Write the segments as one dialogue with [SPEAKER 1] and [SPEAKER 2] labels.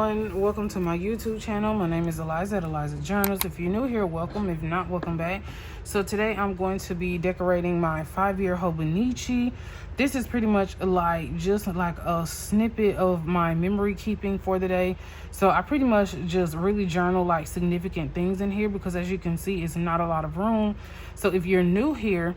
[SPEAKER 1] everyone, welcome to my YouTube channel. My name is Eliza at Eliza Journals. If you're new here, welcome. If not, welcome back. So today I'm going to be decorating my 5-year Hobonichi. This is pretty much just like a snippet of my memory keeping for the day. So I pretty much just really journal like significant things in here because as you can see, it's not a lot of room. So if you're new here,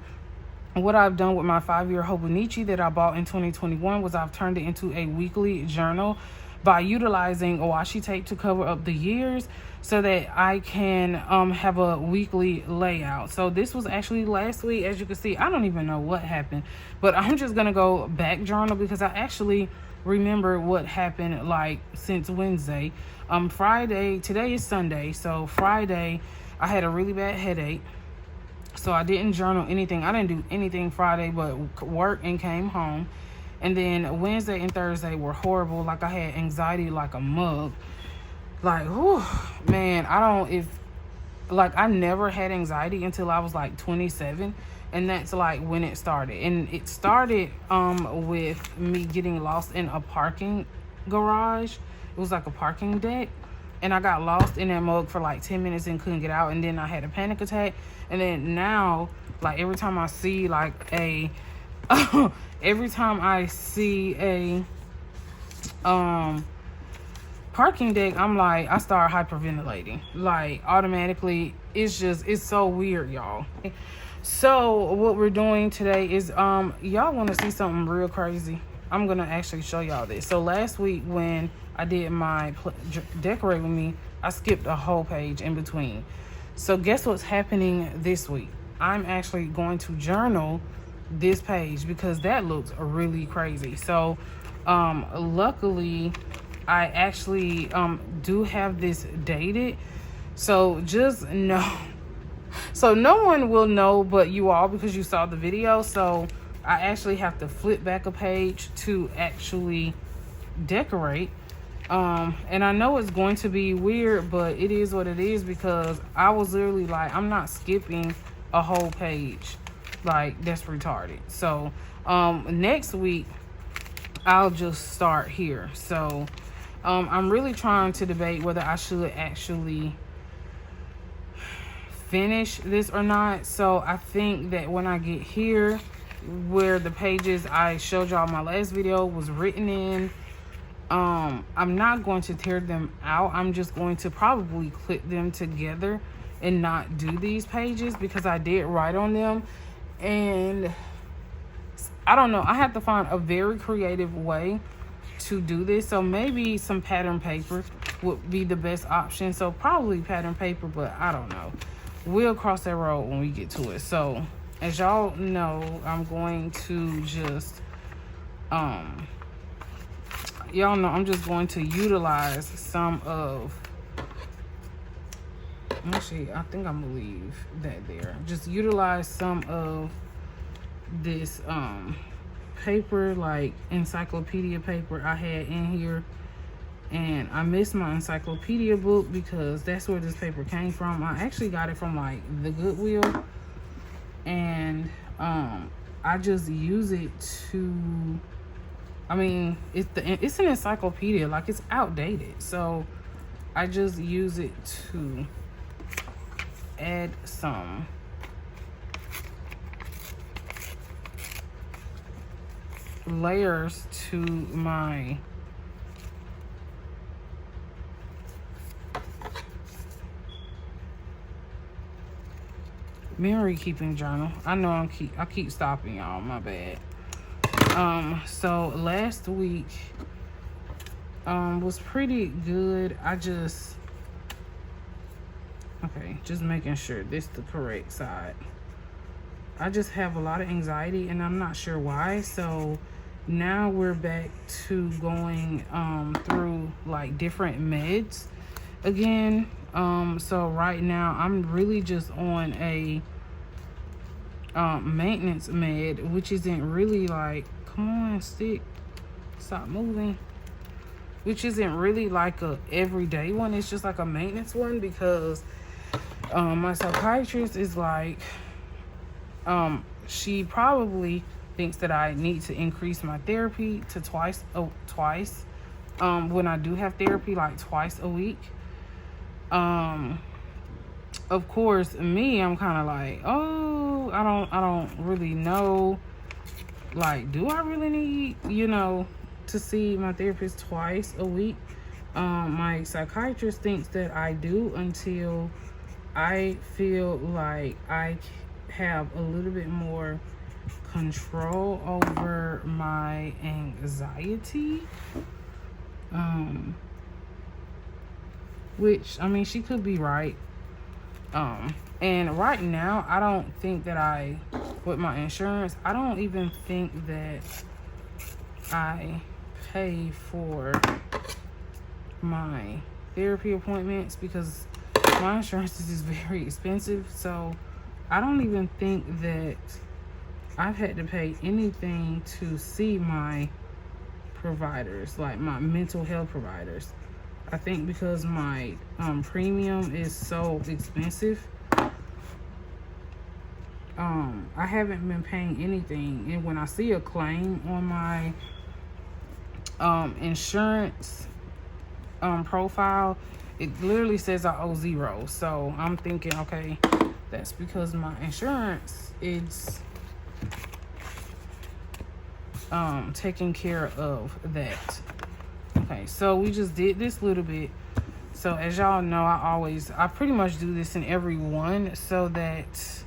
[SPEAKER 1] what I've done with my 5-year Hobonichi that I bought in 2021 was I've turned it into a weekly journal by utilizing washi tape to cover up the years so that I can have a weekly layout. So this was actually last week. As you can see, I don't even know what happened, but I'm just gonna go back journal because I actually remember what happened like since Wednesday. Friday, today is Sunday, so Friday I had a really bad headache. So I didn't journal anything. I didn't do anything Friday but work and came home. And then Wednesday and Thursday were horrible. Like I had anxiety like a mug. Like, whew, man, I never had anxiety until I was like 27. And that's like when it started. And it started with me getting lost in a parking garage. It was like a parking deck. And I got lost in that mug for like 10 minutes and couldn't get out. And then I had a panic attack. And then now, like every time I see like a parking deck, I'm like, I start hyperventilating. Like automatically, it's so weird, y'all. So what we're doing today is y'all want to see something real crazy? I'm gonna actually show y'all this. So last week when I did my decorate with me, I skipped a whole page in between. So guess what's happening this week? I'm actually going to journal this page because that looks really crazy. So luckily I actually do have this dated. So just know, so no one will know but you all because you saw the video. So I actually have to flip back a page to actually decorate. And I know it's going to be weird, but it is what it is because I was literally like, I'm not skipping a whole page. Like, that's retarded. So, next week, I'll just start here. So, I'm really trying to debate whether I should actually finish this or not. So, I think that when I get here, where the pages I showed y'all my last video was written in, I'm not going to tear them out. I'm just going to probably clip them together and not do these pages because I did write on them. And I don't know. I have to find a very creative way to do this. So maybe some pattern paper would be the best option. So probably pattern paper, but I don't know. We'll cross that road when we get to it. So as y'all know, I'm going to just, y'all know I'm just going to utilize some of, actually I think I'm gonna leave that there. Just utilize some of this paper, like encyclopedia paper I had in here. And I missed my encyclopedia book because that's where this paper came from. I actually got it from like the Goodwill. And I just use it to, I mean, it's an encyclopedia, like it's outdated. So I just use it to add some layers to my memory keeping journal. I know I keep stopping y'all, my bad. So last week was pretty good. Just making sure this is the correct side. I just have a lot of anxiety and I'm not sure why. So now we're back to going through like different meds again. So right now I'm really just on a maintenance med, which isn't really like, come on, stick, stop moving, which isn't really like a everyday one. It's just like a maintenance one because my psychiatrist is like, she probably thinks that I need to increase my therapy to twice when I do have therapy, like twice a week. Of course, me, I'm kind of like, oh, I don't really know. Like, do I really need, to see my therapist twice a week? My psychiatrist thinks that I do until I feel like I have a little bit more control over my anxiety. Which, I mean, she could be right. And right now, I don't think that with my insurance, I don't even think that I pay for my therapy appointments because my insurance is very expensive. So I don't even think that I've had to pay anything to see my providers, like my mental health providers. I think because my premium is so expensive, I haven't been paying anything. And when I see a claim on my insurance profile, it literally says I owe $0. So I'm thinking, okay, that's because my insurance is taking care of that. Okay, so we just did this little bit. So as y'all know, I pretty much do this in every one so that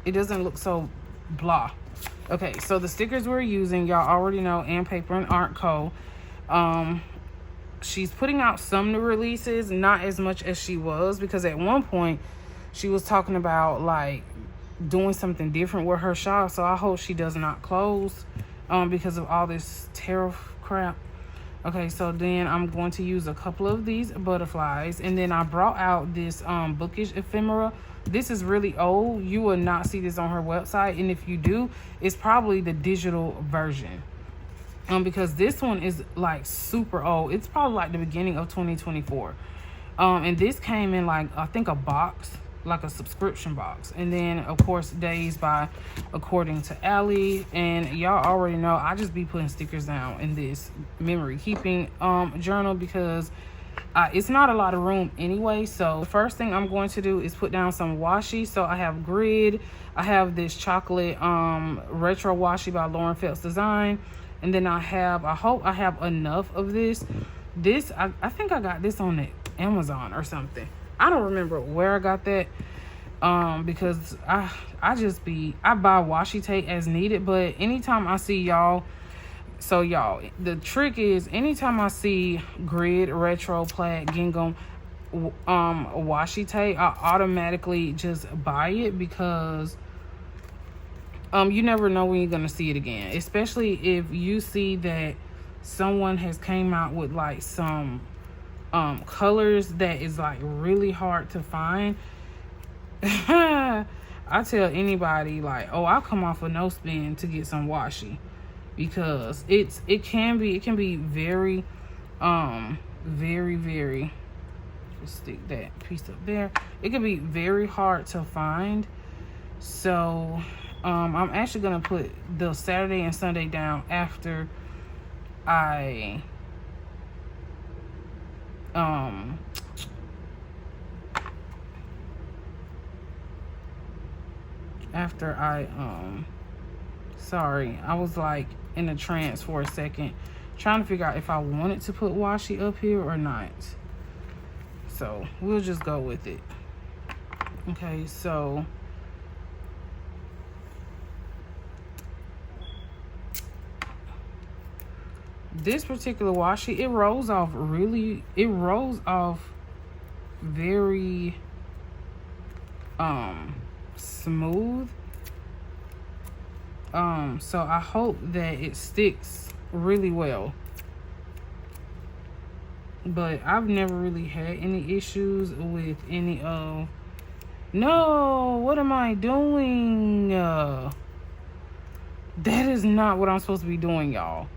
[SPEAKER 1] it doesn't look so blah. Okay, so the stickers we're using, y'all already know, and Paper and Art Co. She's putting out some new releases, not as much as she was, because at one point she was talking about like doing something different with her shop. So I hope she does not close because of all this tariff crap. Okay, so then I'm going to use a couple of these butterflies, and then I brought out this bookish ephemera. This is really old. You will not see this on her website, and if you do, it's probably the digital version, because this one is like super old. It's probably like the beginning of 2024, and this came in like, I think, a box, like a subscription box. And then of course Days by According to Allie, and y'all already know I just be putting stickers down in this memory keeping journal because it's not a lot of room anyway. So the first thing I'm going to do is put down some washi. So I have Grid, I have this chocolate retro washi by Lauren Phelps Design, and then I hope I have enough of this. I think I got this on the Amazon or something. I don't remember where I got that, because I buy washi tape as needed. But anytime I see y'all, so y'all, the trick is anytime I see Grid, Retro, Plaid, Gingham washi tape, I automatically just buy it, because you never know when you're gonna see it again, especially if you see that someone has came out with like some colors that is like really hard to find. I tell anybody, like, oh, I'll come off a no spin to get some washi, because it can be very very, just stick that piece up there, it can be very hard to find. So I'm actually gonna put the Saturday and Sunday down after I sorry, I was like in a trance for a second trying to figure out if I wanted to put washi up here or not. So we'll just go with it. Okay, so this particular washi, it rolls off very smooth. So I hope that it sticks really well. But I've never really had any issues with any of... No, what am I doing? That is not what I'm supposed to be doing, y'all.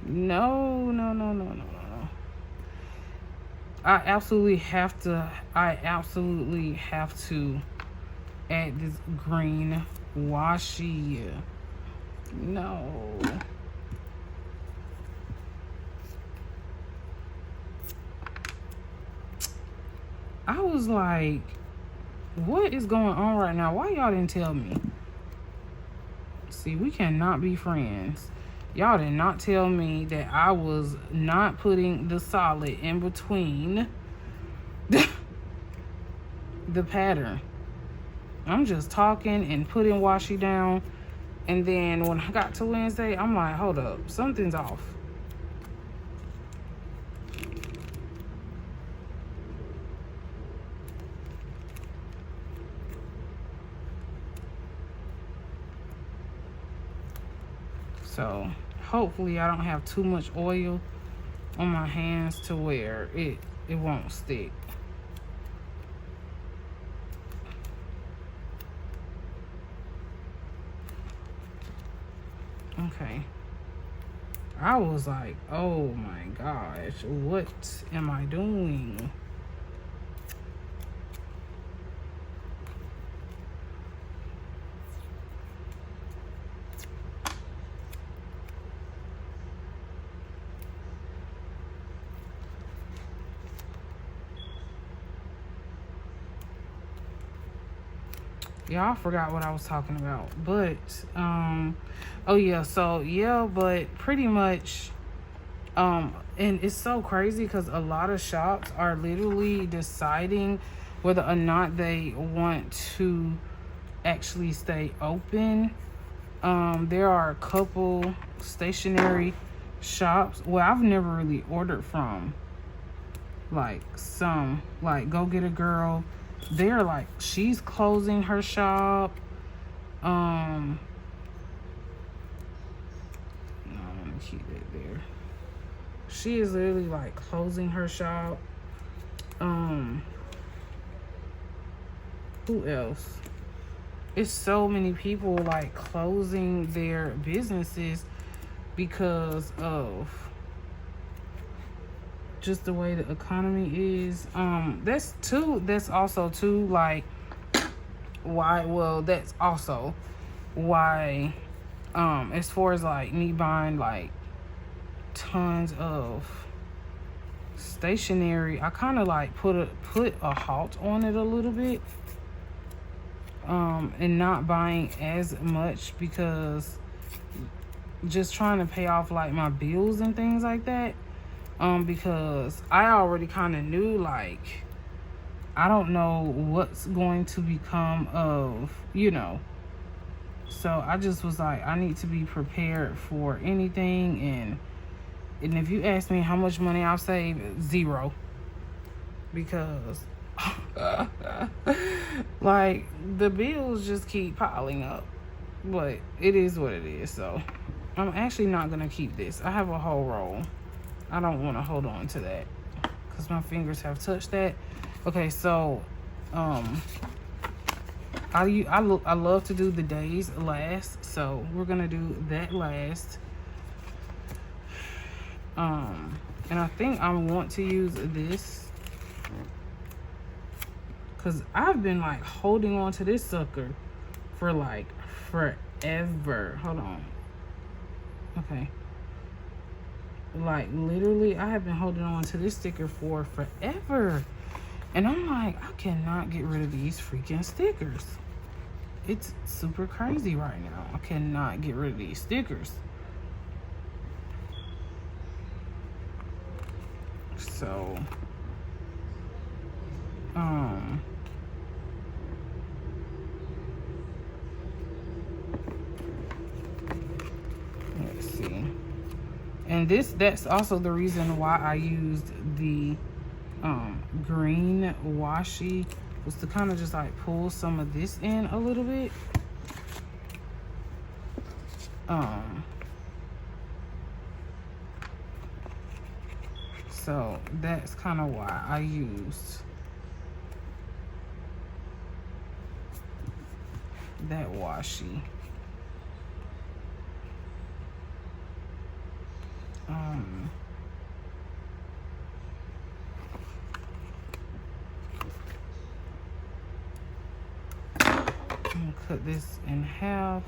[SPEAKER 1] No. I absolutely have to add this green washi. No. I was like, what is going on right now? Why y'all didn't tell me? See, we cannot be friends. Y'all did not tell me that I was not putting the solid in between the pattern. I'm just talking and putting washi down. And then when I got to Wednesday, I'm like, hold up, something's off. So hopefully I don't have too much oil on my hands to where it won't stick. Okay. I was like, oh my gosh, what am I doing? Yeah, I forgot what I was talking about. But, oh yeah, so yeah, but pretty much, and it's so crazy because a lot of shops are literally deciding whether or not they want to actually stay open. There are a couple stationery shops. Well, I've never really ordered from. Like some, like Go Get a Girl. They're like, she's closing her shop. No, I'm gonna keep it there. She is literally like closing her shop. Who else? It's so many people like closing their businesses because of just the way the economy is. That's also too like why, well, that's also why as far as like me buying like tons of stationery, I kind of like put a halt on it a little bit, and not buying as much because just trying to pay off like my bills and things like that. Because I already kind of knew, like, I don't know what's going to become of, you know. So I just was like, I need to be prepared for anything. And if you ask me how much money I've saved, zero. Because, like, the bills just keep piling up. But it is what it is. So I'm actually not going to keep this. I have a whole roll. I don't want to hold on to that because my fingers have touched that. Okay, so I love to do the days last, so we're gonna do that last. And I think I want to use this because I've been like holding on to this sucker for like forever. Hold on. Okay. Like literally I have been holding on to this sticker for forever, and I'm like, I cannot get rid of these freaking stickers. It's super crazy right now. I cannot get rid of these stickers. So let's see. And that's also the reason why I used the green washi, was to kind of just like pull some of this in a little bit. So that's kind of why I used that washi. I'm gonna cut this in half.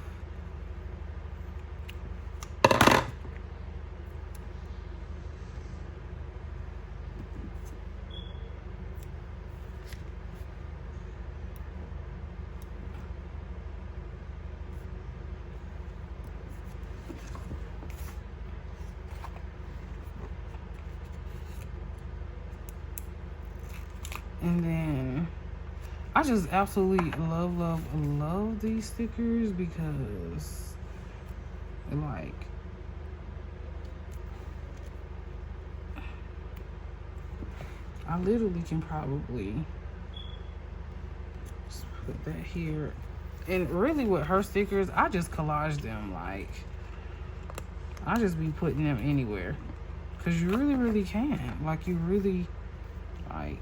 [SPEAKER 1] And then I just absolutely love these stickers because, like, I literally can probably just put that here. And really with her stickers, I just collage them. Like, I just be putting them anywhere. Because you really can. Like, you really, like,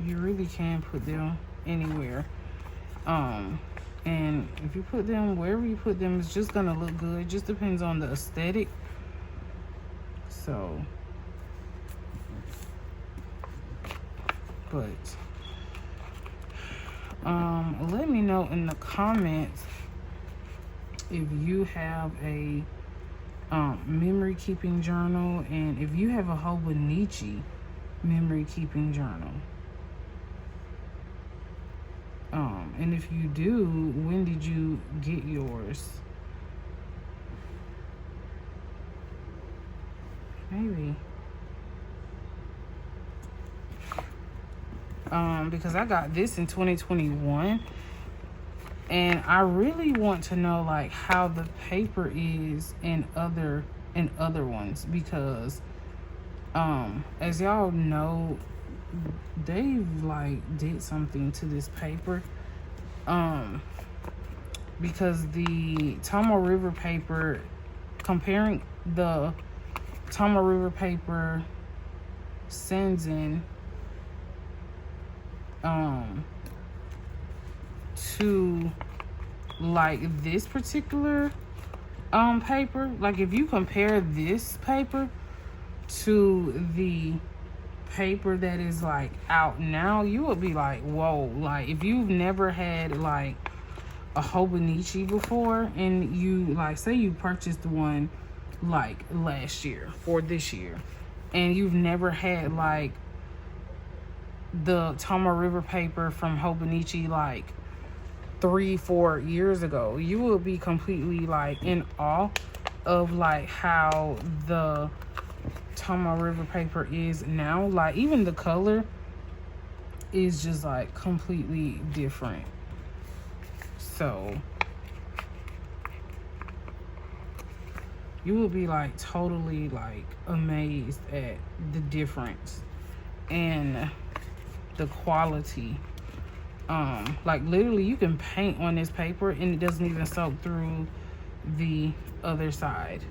[SPEAKER 1] you really can put them anywhere. And if you put them wherever you put them, it's just gonna look good. It just depends on the aesthetic. So, but let me know in the comments if you have a memory keeping journal, and if you have a Hobonichi memory keeping journal. And if you do, when did you get yours? Maybe. Because I got this in 2021, and I really want to know like how the paper is in other ones, because as y'all know, they've like did something to this paper, because the Tomoe River paper, comparing the Tomoe River paper Senzen to like this particular paper, like if you compare this paper to the paper that is like out now, you would be like, whoa. Like if you've never had like a Hobonichi before, and you like say you purchased one like last year or this year, and you've never had like the Tomoe River paper from Hobonichi like 3-4 years ago, you will be completely like in awe of like how the Tomoe River paper is now. Like even the color is just like completely different. So you will be like totally like amazed at the difference and the quality. Like literally you can paint on this paper and it doesn't even soak through the other side.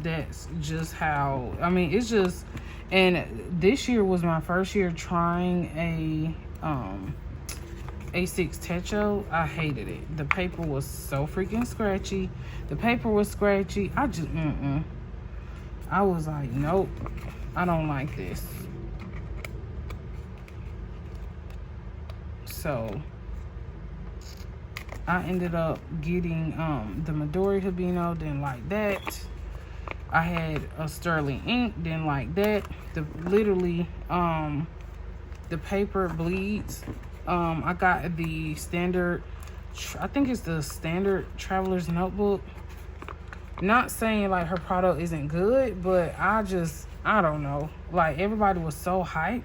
[SPEAKER 1] That's just how, I mean, it's just, and this year was my first year trying a A6 Techo. I hated it. The paper was so freaking scratchy. The paper was scratchy. I just I was like, nope, I don't like this. So I ended up getting the Midori Hibino, didn't like that. I had a Sterling ink, didn't like that. The literally the paper bleeds. I got the standard, I think it's the standard Traveler's Notebook. Not saying like her product isn't good, but I don't know. Like everybody was so hyped.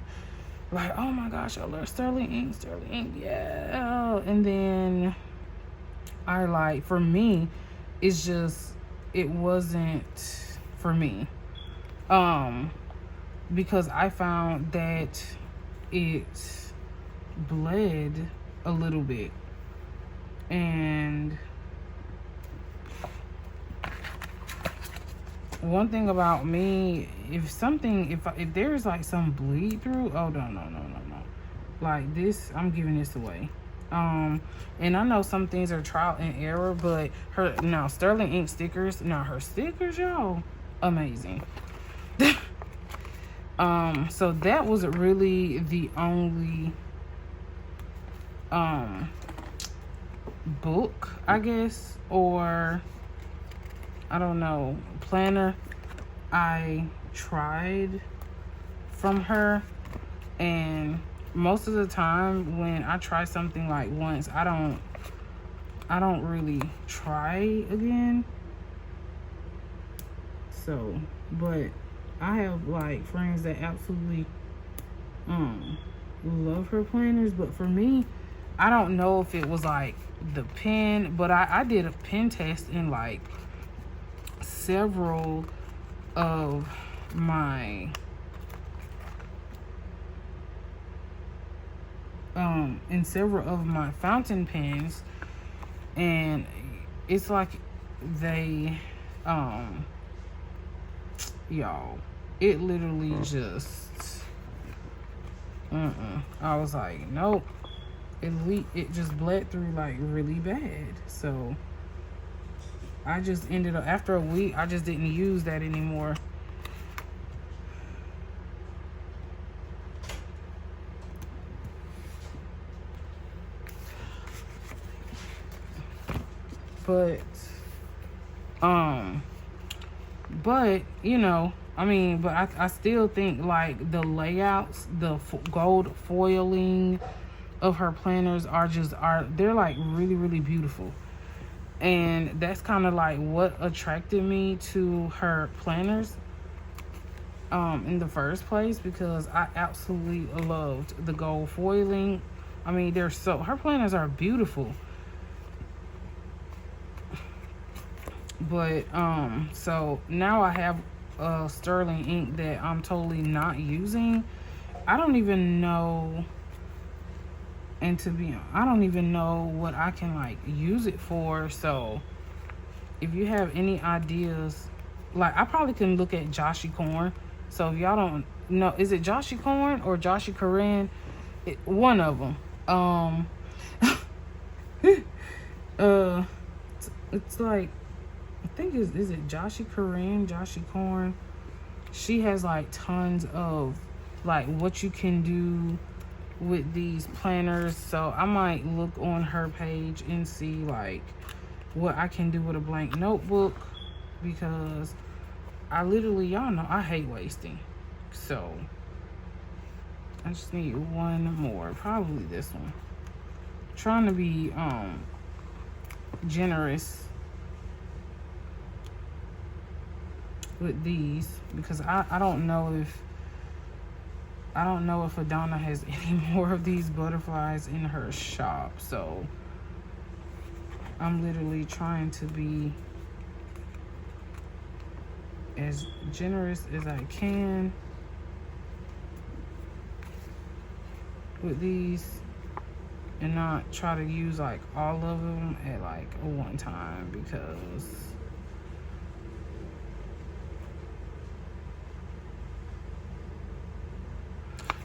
[SPEAKER 1] Like, oh my gosh, I love Sterling ink, yeah. And then I like, for me, it's just, it wasn't for me. Because I found that it bled a little bit. And one thing about me, if there's like some bleed through, oh no. Like this, I'm giving this away. And I know some things are trial and error, but Sterling ink stickers, her stickers, y'all, amazing. So that was really the only book, I guess, or I don't know, planner I tried from her. And most of the time when I try something like once, I don't really try again. So, but I have like friends that absolutely love her planners, but for me, I don't know if it was like the pen, but I did a pen test in like several of my fountain pens, and it's like they y'all, it literally just I was like, nope. It just bled through like really bad. So I just ended up, after a week, I just didn't use that anymore. But you know, I mean, but I still think like the layouts, the gold foiling of her planners they're like really, really beautiful. And that's kind of like what attracted me to her planners in the first place, because I absolutely loved the gold foiling. I mean, her planners are beautiful. But so now I have sterling ink that I'm totally not using. I don't even know, and I don't even know what I can like use it for. So if you have any ideas, like I probably can look at Joshi Corn. So if y'all don't know, is it Joshi Corn or Joshi Corinne? One of them. It's like, I think is it Joshi Corinne, Joshi Corn? She has like tons of like what you can do with these planners. So I might look on her page and see like what I can do with a blank notebook, because I literally, y'all know I hate wasting. So I just need one more, probably this one. I'm trying to be generous with these, because I don't know if Adana has any more of these butterflies in her shop. So I'm literally trying to be as generous as I can with these, and not try to use like all of them at like one time, because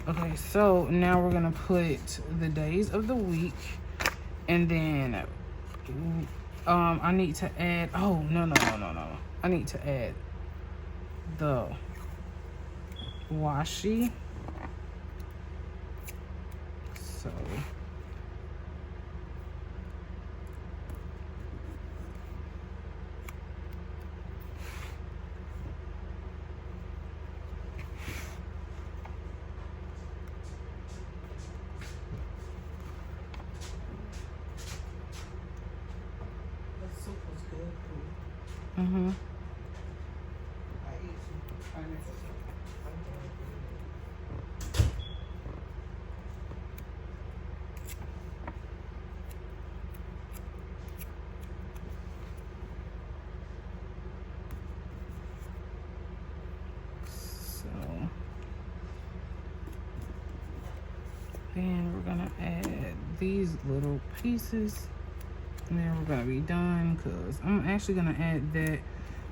[SPEAKER 1] okay, so now we're gonna put the days of the week, and then I need to add, oh no, I need to add the washi. So then we're gonna add these little pieces, and then we're gonna be done, because I'm actually gonna add that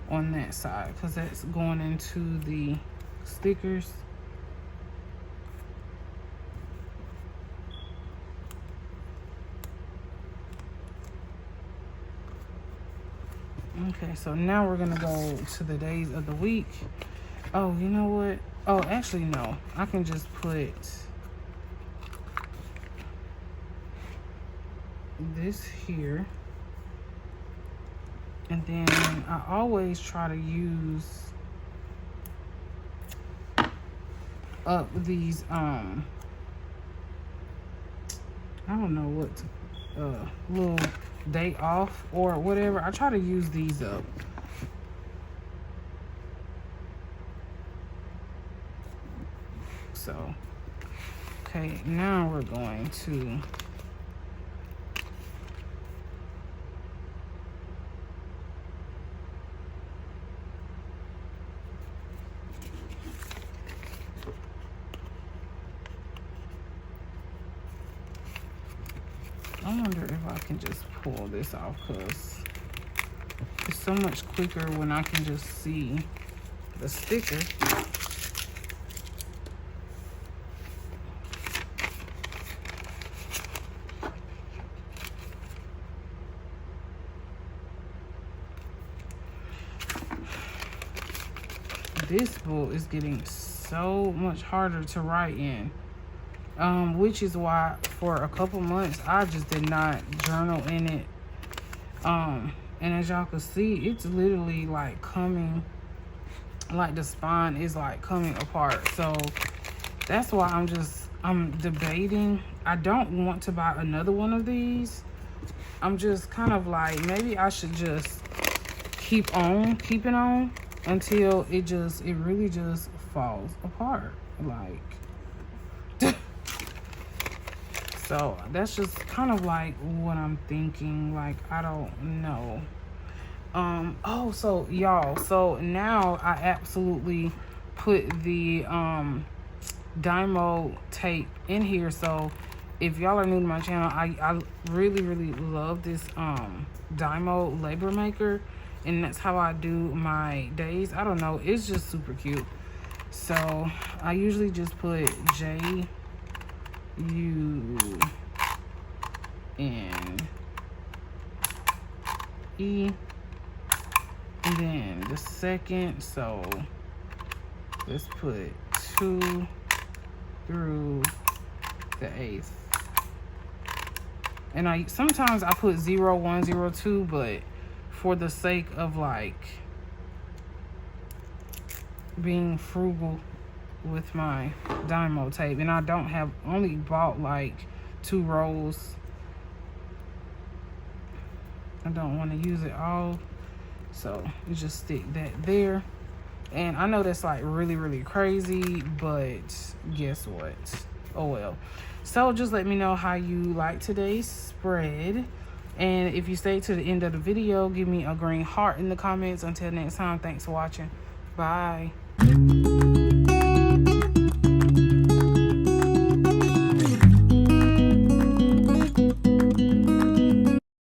[SPEAKER 1] on that side, because that's going into the stickers. Okay, so now we're gonna go to the days of the week. Oh, you know what? Oh, actually no, I can just put this here, and then I always try to use up these I don't know what little day off or whatever. I try to use these up. Okay, now we're going to I wonder if I can just pull this off, because it's so much quicker when I can just see the sticker. This book is getting so much harder to write in. Which is why for a couple months I just did not journal in it. And as y'all can see, it's literally like coming, like the spine is like coming apart. So that's why I'm debating. I don't want to buy another one of these. I'm just kind of like, maybe I should just keep keeping on until it really just falls apart. Like, so that's just kind of like what I'm thinking. Like, I don't know. Oh, so y'all, so now I absolutely put the Dymo tape in here. So if y'all are new to my channel, I really love this Dymo labor maker, and that's how I do my days. I don't know, it's just super cute. So I usually just put JUN, E, and then the second. So let's put 2 through the 8th. And sometimes I put 0, 1, 0, 2, but for the sake of like being frugal with my Dymo tape, and I only bought like 2 rolls. I don't want to use it all, so you just stick that there. And I know that's like really crazy, but guess what? Oh well. So just let me know how you like today's spread, and if you stay to the end of the video, give me a green heart in the comments. Until next time, thanks for watching. Bye.